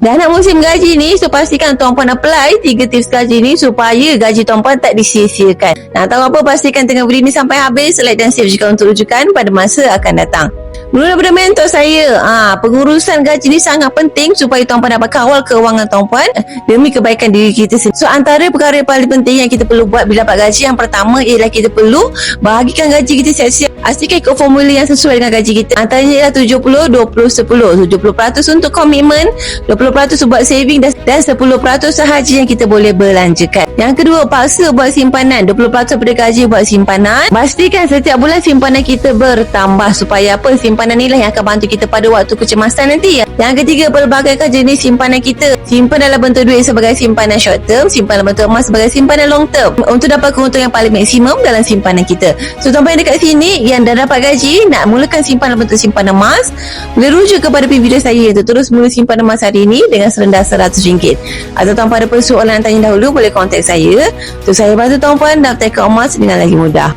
Dah nak musim gaji ni, so pastikan tuan-puan apply 3 tips gaji ni supaya gaji tuan-puan tak disia-siakan. Nak tahu apa, pastikan tengok video ni sampai habis, like dan save juga untuk rujukan pada masa akan datang. Mula daripada mentor saya, pengurusan gaji ni sangat penting supaya tuan-puan dapat kawal keuangan tuan-puan demi kebaikan diri kita sendiri. So antara perkara yang paling penting yang kita perlu buat bila dapat gaji, yang pertama ialah kita perlu bahagikan gaji kita siap-siap. Pastikan ikut formula yang sesuai dengan gaji kita. Antaranya ialah 70, 20, 10. 70% untuk komitmen, 20% buat saving dan 10% sahaja yang kita boleh belanjakan. Yang kedua, paksa buat simpanan. 20% pada gaji buat simpanan. Pastikan setiap bulan simpanan kita bertambah. Supaya apa? Simpanan inilah yang akan bantu kita pada waktu kecemasan nanti. Yang ketiga, pelbagaikan jenis simpanan kita. Simpan dalam bentuk duit sebagai simpanan short term, simpan dalam bentuk emas sebagai simpanan long term, untuk dapat keuntungan yang paling maksimum dalam simpanan kita. So tuan-tuan yang dekat sini yang dah dapat gaji, nak mulakan simpan dalam bentuk simpanan emas, boleh rujuk kepada video saya untuk terus mula simpanan emas hari ini dengan serendah RM100. Atau tuan-tuan ada persoalan tanya dahulu, boleh kontak saya untuk saya bantu tuan-puan daftarkan emas dengan lagi mudah.